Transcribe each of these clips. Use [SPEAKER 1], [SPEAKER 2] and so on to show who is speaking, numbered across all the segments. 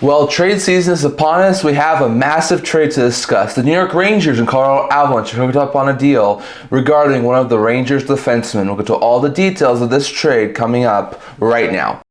[SPEAKER 1] Well, trade season is upon us. We have a massive trade to discuss. The New York Rangers and Colorado Avalanche are hooked up on a deal regarding one of the Rangers defensemen. We'll get to all the details of this trade coming up right now.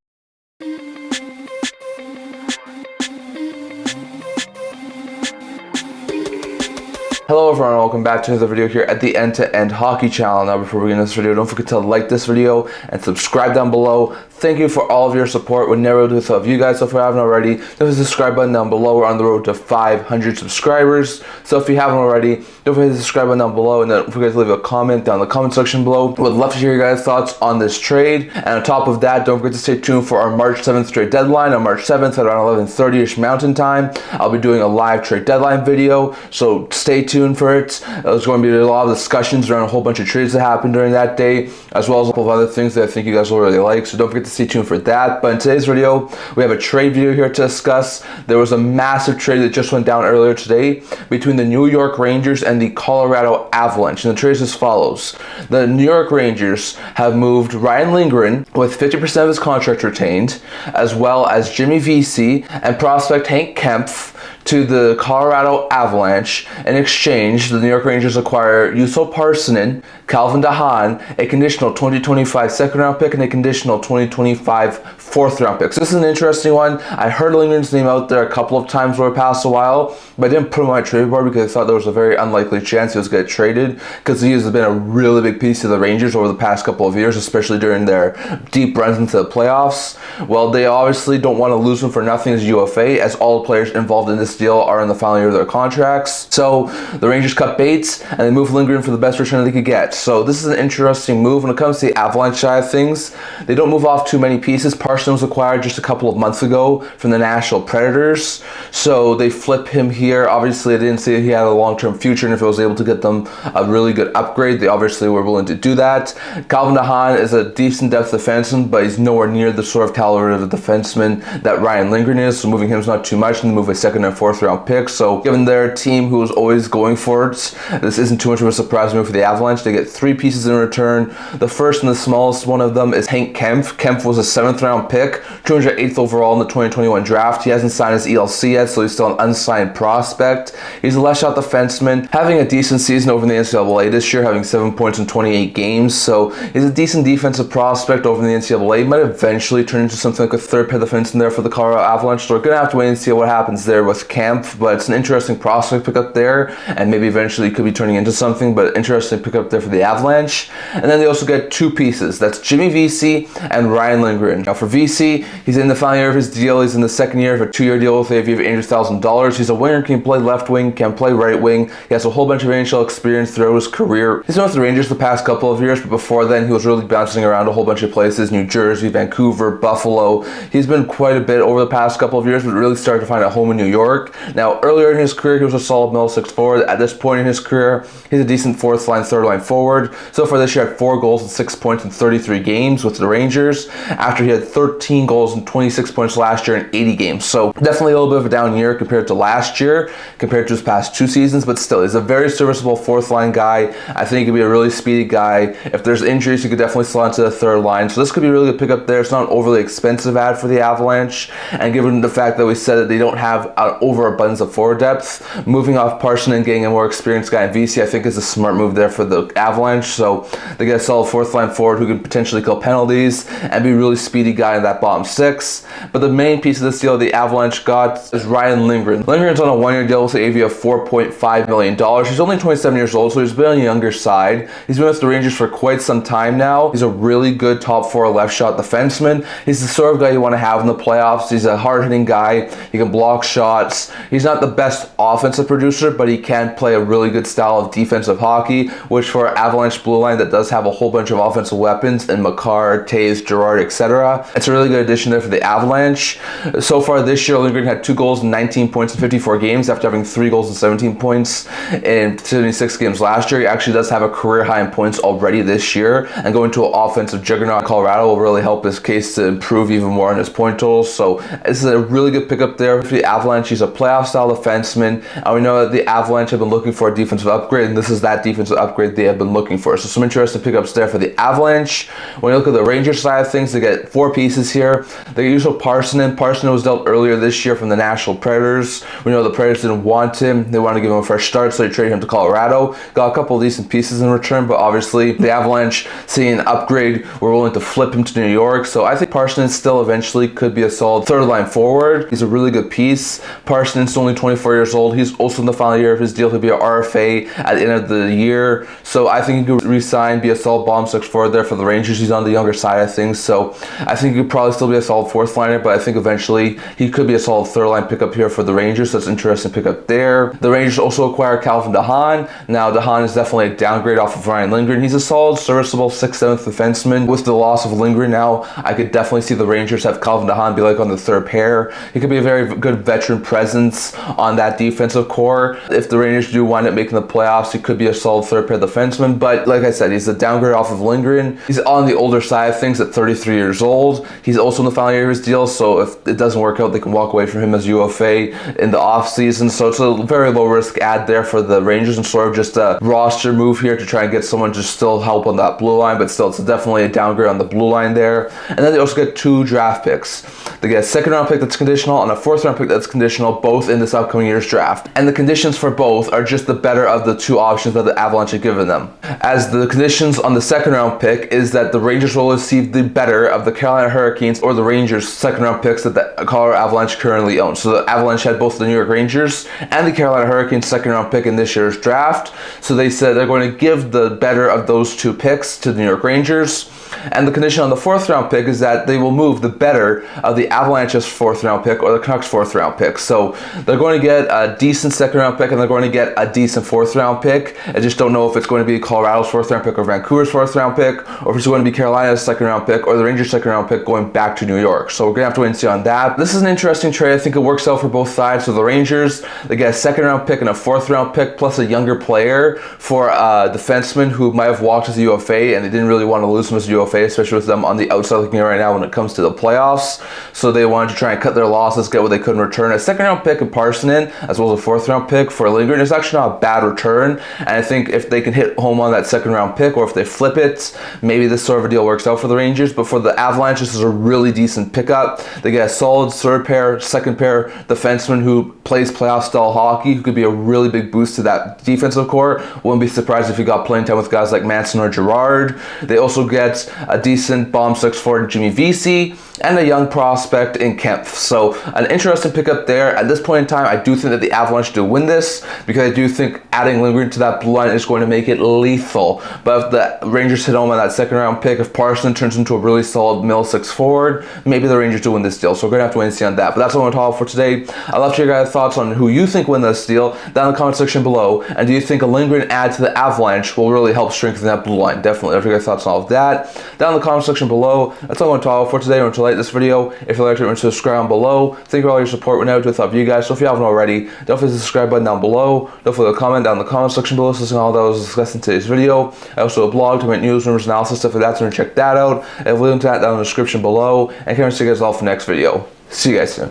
[SPEAKER 1] Hello everyone, welcome back to another video here at the End-to-End Hockey channel. Now before we begin this video, don't forget to like this video and subscribe down below. Thank you for all of your support. We're never with of you guys, so if you haven't already, there's a subscribe button down below. We're on the road to 500 subscribers. So if you haven't already, don't forget to subscribe button down below, and don't forget to leave a comment down in the comment section below. Would love to hear your guys' thoughts on this trade. And on top of that, don't forget to stay tuned for our March 7th trade deadline. On March 7th at around 11:30ish Mountain Time, I'll be doing a live trade deadline video, so stay tuned for it. There's going to be a lot of discussions around a whole bunch of trades that happen during that day, as well as a couple of other things that I think you guys will really like, so don't forget to stay tuned for that. But in today's video, we have a trade video here to discuss. There was a massive trade that just went down earlier today between the New York Rangers and the Colorado Avalanche, and the trade is as follows. The New York Rangers have moved Ryan Lindgren with 50% of his contract retained, as well as Jimmy Vesey and prospect Hank Kempf to the Colorado Avalanche. In exchange, the New York Rangers acquire Parssinen, Calvin DeHaan, a conditional 2025 second round pick, and a conditional 2025 fourth round pick. So this is an interesting one. I heard Lindgren's name out there a couple of times over the past a while, but I didn't put him on my trade board because I thought there was a very unlikely chance he was going to get traded, because he has been a really big piece of the Rangers over the past couple of years, especially during their deep runs into the playoffs. Well, they obviously don't want to lose him for nothing as UFA, as all the players involved in this deal are in the final year of their contracts. So the Rangers cut baits and they moved Lindgren for the best return they could get. So this is an interesting move. When it comes to the Avalanche side of things, they don't move off too many pieces. Parssinen was acquired just a couple of months ago from the Nashville Predators, so they flip him here. Obviously, I didn't say he had a long-term future, and if it was able to get them a really good upgrade, they obviously were willing to do that. Calvin DeHaan is a decent depth defenseman, but he's nowhere near the sort of caliber of the defenseman that Ryan Lindgren is, so moving him is not too much, and they move a second and fourth round pick. So given their team who is always going for it, this isn't too much of a surprise move for the Avalanche. They get three pieces in return. The first and the smallest one of them is Hank Kempf. Kempf was a 7th round pick, 208th overall in the 2021 draft. He hasn't signed his ELC yet, so he's still an unsigned prospect. He's a left shot defenseman, having a decent season over in the NCAA this year, having 7 points in 28 games. So he's a decent defensive prospect over in the NCAA. He might eventually turn into something like a third pair defenseman there for the Colorado Avalanche. So we're going to have to wait and see what happens there with Kempf, but it's an interesting prospect pickup there, and maybe eventually could be turning into something, but interesting pickup there for the Avalanche. And then they also get two pieces. That's Jimmy Vesey and Ryan Lindgren. Now for Vesey, he's in the final year of his deal. He's in the second year of a 2-year deal with a fee of $800,000. He's a winger, can play left wing, can play right wing. He has a whole bunch of NHL experience throughout his career. He's been with the Rangers the past couple of years, but before then he was really bouncing around a whole bunch of places: New Jersey, Vancouver, Buffalo. He's been quite a bit over the past couple of years, but really started to find a home in New York. Now earlier in his career, he was a solid middle six forward. At this point in his career, he's a decent fourth line, third line forward. So far this year, had 4 goals and 6 points in 33 games with the Rangers, after he had 13 goals and 26 points last year in 80 games. So definitely a little bit of a down year compared to last year, compared to his past 2 seasons, but still, he's a very serviceable fourth line guy. I think he could be a really speedy guy. If there's injuries, he could definitely slot into the third line. So this could be a really good pickup there. It's not an overly expensive ad for the Avalanche, and given the fact that we said that they don't have an overabundance of forward depth, moving off Parssinen and getting a more experienced guy in VC, I think is a smart move there for the Avalanche. So they get a solid fourth line forward who can potentially kill penalties and be a really speedy guy in that bottom 6. But the main piece of this deal the Avalanche got is Ryan Lindgren. Lindgren's on a 1-year deal with the AV of $4.5 million. He's only 27 years old, so he's been on the younger side. He's been with the Rangers for quite some time now. He's a really good top 4 left shot defenseman. He's the sort of guy you want to have in the playoffs. He's a hard-hitting guy. He can block shots. He's not the best offensive producer, but he can play a really good style of defensive hockey, which for Avalanche blue line that does have a whole bunch of offensive weapons in Makar, Taves, Girard, etc. It's a really good addition there for the Avalanche. So far this year, Lindgren had 2 goals and 19 points in 54 games after having 3 goals and 17 points in 76 games last year. He actually does have a career high in points already this year, and going to an offensive juggernaut Colorado will really help his case to improve even more on his point totals. So this is a really good pickup there for the Avalanche. Avalanche. He's a playoff-style defenseman, and we know that the Avalanche have been looking for a defensive upgrade, and this is that defensive upgrade they have been looking for. So some interesting pickups there for the Avalanche. When you look at the Rangers side of things, they get 4 pieces here. They get usual Parssinen. Parssinen was dealt earlier this year from the Nashville Predators. We know the Predators didn't want him. They wanted to give him a fresh start, so they traded him to Colorado. Got a couple of decent pieces in return, but obviously the Avalanche, seeing an upgrade, were willing to flip him to New York. So I think Parssinen still eventually could be a solid third line forward. He's a really good piece. Parssinen's only 24 years old. He's also in the final year of his deal. He'll be an RFA at the end of the year. So I think he could re-sign, be a solid bottom 6 forward there for the Rangers. He's on the younger side of things. So I think he could probably still be a solid fourth liner, but I think eventually he could be a solid third line pickup here for the Rangers. So that's an interesting pickup there. The Rangers also acquired Calvin DeHaan. Now DeHaan is definitely a downgrade off of Ryan Lindgren. He's a solid, serviceable 6th-7th defenseman. With the loss of Lindgren now, I could definitely see the Rangers have Calvin DeHaan be like on the third pair. He could be a very good veteran presence on that defensive core. If the Rangers do wind up making the playoffs, he could be a solid third pair defenseman. But like I said, he's a downgrade off of Lindgren. He's on the older side of things at 33 years old. He's also in the final year of his deal, so if it doesn't work out, they can walk away from him as UFA in the offseason. So it's a very low risk add there for the Rangers, and sort of just a roster move here to try and get someone to still help on that blue line, but still it's definitely a downgrade on the blue line there. And then they also get 2 draft picks. They get a 2nd round pick that's conditional and a 4th round pick that's conditional, both in this upcoming year's draft. And the conditions for both are just the better of the 2 options that the Avalanche have given them. As the conditions on the 2nd round pick is that the Rangers will receive the better of the Carolina Hurricanes or the Rangers 2nd round picks that the Colorado Avalanche currently own. So the Avalanche had both the New York Rangers and the Carolina Hurricanes 2nd round pick in this year's draft. So they said they're going to give the better of those 2 picks to the New York Rangers. And the condition on the 4th round pick is that they will move the better of the Avalanche's 4th round pick or the Canucks 4th round pick. So they're going to get a decent 2nd round pick and they're going to get a decent 4th round pick. I just don't know if it's going to be Colorado's 4th round pick or Vancouver's 4th round pick, or if it's going to be Carolina's 2nd round pick or the Rangers' 2nd round pick going back to New York. So we're going to have to wait and see on that. This is an interesting trade. I think it works out for both sides. So the Rangers, they get a 2nd round pick and a 4th round pick plus a younger player for a defenseman who might have walked as a UFA, and they didn't really want to lose him as a UFA, especially with them on the outside looking right now when it comes to the playoffs. So they wanted to try and cut their losses, get what they could in return. A 2nd round pick in Parssinen, as well as a 4th round pick for Lindgren, is actually not a bad return. And I think if they can hit home on that 2nd round pick, or if they flip it, maybe this sort of a deal works out for the Rangers. But for the Avalanche, this is a really decent pickup. They get a solid 3rd pair, 2nd pair defenseman who plays playoff style hockey, who could be a really big boost to that defensive core. Wouldn't be surprised if he got playing time with guys like Manson or Girard. They also get a decent bottom 6 forward Jimmy Vesey and a young prospect in Kempf. So an interesting pickup there. At this point in time, I do think that the Avalanche do win this, because I do think adding Lindgren to that blue line is going to make it lethal. But if the Rangers hit home on that 2nd round pick, if Parssinen turns into a really solid middle 6 forward, maybe the Rangers do win this deal. So we're going to have to wait and see on that. But that's what I want to talk for today. I'd love to hear your guys' thoughts on who you think win this deal down in the comment section below. And do you think a Lindgren add to the Avalanche will really help strengthen that blue line? Definitely. I'd love to hear your thoughts on all of that down in the comment section below. That's all I want to talk for today. I want to like this video. If you like it, remember to subscribe down below. Thank you for all your support. We're now to the top of you guys. So if you haven't already, don't forget the subscribe button down below. Don't forget to comment down in the comment section below, so all that was discussed in today's video. I also have a blog to make news, rumors, analysis, stuff like that, so check that out. I have a link to that down in the description below. And I can't wait to see you guys all for the next video. See you guys soon.